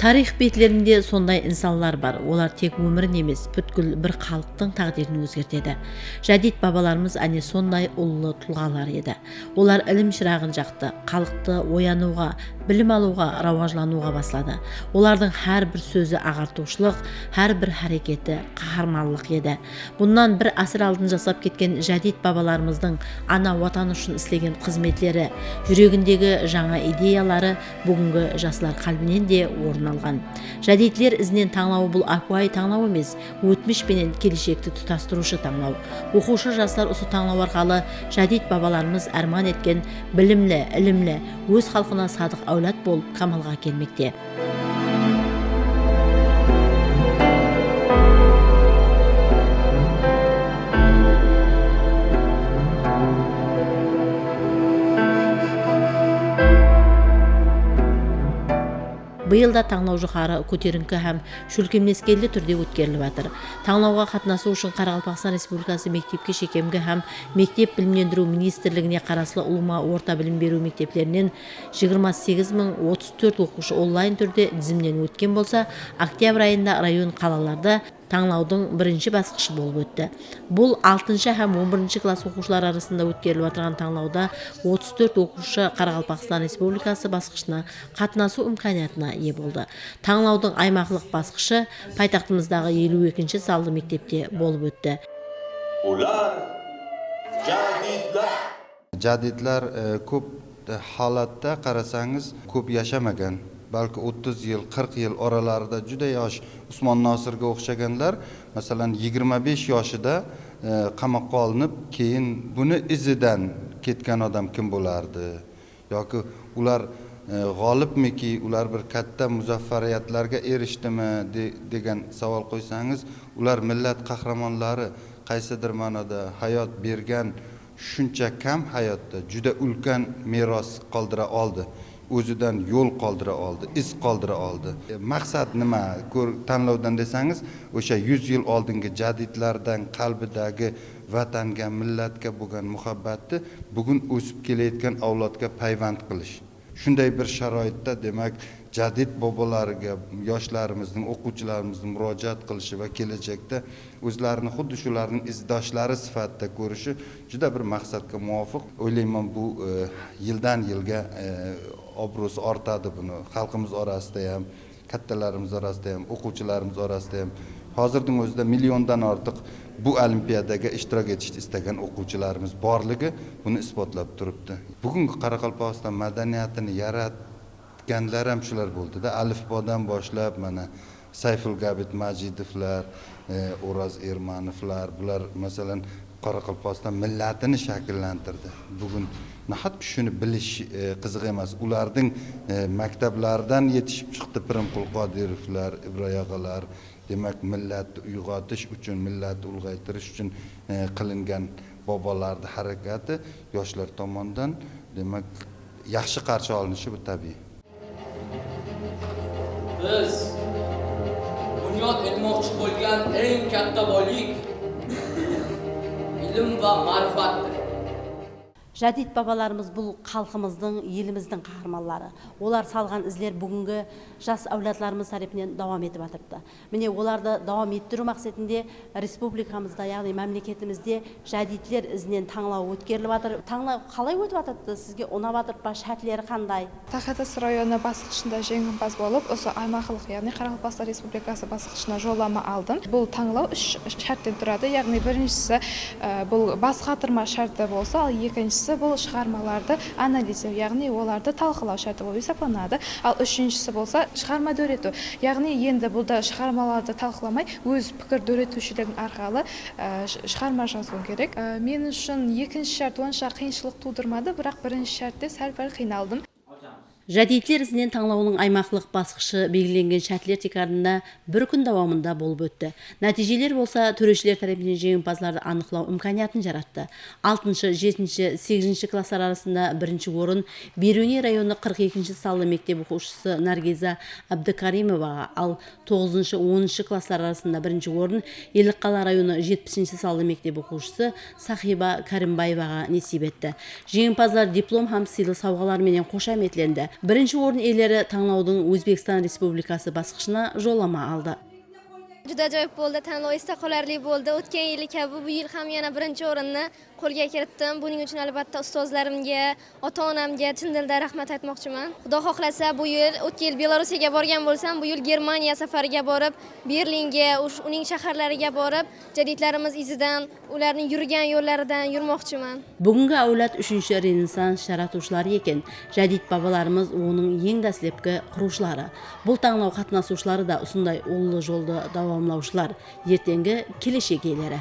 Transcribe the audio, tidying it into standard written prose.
Тарих беттерінде сондай инсанлар бар. Олар тек өмірін емес, бүткіл бір халықтың тағдырын өзгертеді. Жадид бабаларымыз әне сондай ұлы тұлғалар еді. Олар ілім шырағын жақты, халықты оянуға, білім алуға, рауажлануға баслады. Олардың әр бір сөзі ағартушылық, әр бір әрекеті қаһармандық еді. Бұнан бір асыр алдын жасап кеткен жадид бабаларымыздың ана ватан үшін істеген қызметлері, жүрегіндегі жаңа идеялары бүгінгі жаслар қалбінен де орын алған. Жадидлер ізінен таңлауы бұл акуай таңлау емес, өтміш пенен келешекті тұтастырушы таңлау. Оқушы жастар осы таңлау арқалы жадид бабаларымыз арман еткен білімлі, ілімлі, өз халқына садық әулет болып қамалға келмекте. Биыл да таңлау жұқары көтеріңкі һәм шөлкемнескелді түрде өткеріліп жатыр. Таңлауға қатынасу үшін Қарақалпақстан Республикасы мектепке шекемгі һәм мектеп білімдендіру министрлігіне қарасылы ұлыма орта білім беру мектептерінен 28.034 оқушы онлайн түрде тізімнен өткен болса, октябрь айында район қалаларда таңлаудың бірінші басқышы болып өтті. Бұл 6-шы һәм 11-ші класс оқушылар арасында өткеріліп отырған таңлауда 34 оқушы Қарақалпақстан Республикасы басқышына қатынасу имканиятына ие болды. Таңлаудың аймақлық басқышы пайтақтымыздағы 52-ші салды мектепте болып өтті. Jadidlar ko'p holatda qarasangiz ko'p yashamagan. Balki 30 yil, 40 yil oralarida juda yosh Usmon Nosirga o'xshaganlar, masalan 25 yoshida qamoqqa olinib, keyin buni izidan ketgan odam kim bo'lardi? Yoki ular g'olibmiki, ular bir katta muzaffariyatlarga erishdimi degan savol qo'ysangiz, ular millat qahramonlari, qaysidir ma'noda hayot bergan shuncha kam hayotda juda ulkan meros qoldira oldi. O'zidan yo'l qoldira oldi, iz qoldira oldi. Maqsad nima? Tanlovdan desangiz, o'sha 100 yil oldingi jadidlardan qalbidagi vatanga, millatga bo'lgan muhabbatni bugun o'sib kelayotgan avlodga payvand qilish. Shunday bir sharoitda, demak, jadid bobolariga yoshlarimizning, o'quvchilarimizning murojaat qilishi va kelajakda o'zlarini xuddi shularning izdoshlari sifatida ko'rishi juda bir maqsadga muvofiq. O'ylayman, bu yildan yilga obro'si ortadi buni. Xalqimiz orasida ham, kattalarimiz orasida ham, o'quvchilarimiz orasida ham hozirning o'zida milliondan ortiq bu olimpiadaga ishtirok etishni istagan o'quvchilarimiz borligi buni isbotlab turibdi. Bugungi Qoraqalpog'iston madaniyatini yaratganlar ham shular bo'ldi-da. Alifbodan boshlab mana Sayfulgabit Majidovlar, O'roz Ermanovlar, bular masalan Qoraqalpog'iston millatini shakllantirdi. Bugun nahotki shuni bilish qiziq emas. Ularning maktablaridan yetishib chiqdi Pirimqul Qodirovlar, Ibroy og'alar. Demak, millatni uyg'otish uchun, millatni ulg'aytirish uchun qilingan bobolarning harakati yoshlar tomonidan demak yaxshi qarshi olinishi bu tabiiy. Biz bunyod etmoqchi bo'lgan eng katta boylik ilm va ma'rifatdir. Жадид бабаларымыз бұл халқымыздың, еліміздің қаһармандары. Олар салған ізлер бүгінгі жас әулетларымыз тарапынан давам етіп жатырды. Міне оларды давам еттіру мақсатында республикамызда, яғни мемлекетімізде жадидлер ізінен таңлау өткеріліп жатыр. Таңлау қалай өтіп жатырды? Сізге ұнап жатыр па? Шартлары қандай? Тахетас районы басқышында жеңімпаз болып, осы аймақлық, яғни Қарақалпақстан Республикасы басқышына жолдама алдым. Бұл таңлау 3 шарттан тұрады. Яғни біріншісі бұл бас қатырма шарты болса, ал екіншісі бұл шығармаларды анализдеу, яғни оларды талқылау шарты болып есептелінеді. Ал үшіншісі болса шығарма дөрету. Яғни енді бұлда шығармаларды талқыламай, өз пікір дөретушілігін арқылы шығарма жазу керек. Мен үшін екінші шарт онша қиыншылық тудырмады, бірақ бірінші шартта сәл-пәл қиналдым. Жадидлер ізінен таңлауының аймақлық басқышы белгіленген шартлар текарында бір күн давамында болып өтті. Нәтижелер болса, төрешілер тарапынан жеңімпаздарды анықтау имканиятын жаратты. 6-шы, 7-ші, 8-ші класстар арасында бірінші орын Беруни районы 42-ші салды мектеп оқушысы Наргиза Абдыкаримоваға, ал 9-шы, 10-ші класстар арасында бірінші орын Елікқала районы 70-ші салды мектеп оқушысы Сахиба Каримбаеваға несіп етті. Жеңімпаздар диплом һәм сыйлы сауғалар менен қошаметленді. Birinchi o'rin egalari tanlovning O'zbekiston Respublikasi bosqichina yo'llanma aldi. Juda ajoyib bo'ldi, tanlov esda qolarli bo'ldi. O'tgan yil kabi bu yil ham yana birinchi o'rinni qo'lga kiritdim. Buning uchun albatta ustozlarimga, ota-onamga chin dildan rahmat aytmoqchiman. Xudo xohlasa bu yil, o'tgan yil Belorussiyaga borgan bo'lsam, bu yil Germaniya safariga borib, Berlinga, uning shaharlariga borib, jadidlarimiz izidan, ularning yurgan yo'llaridan yurmoqchiman. Bugungi avlod 3-renessans yaratuvchilari ekan, jadid babalarimiz uning eng dastlabki quruvchilari. Bu tanlov qatnashuvchilari da usunday ulli yo'lda davomlovchilar, ertangi kelishga egalari.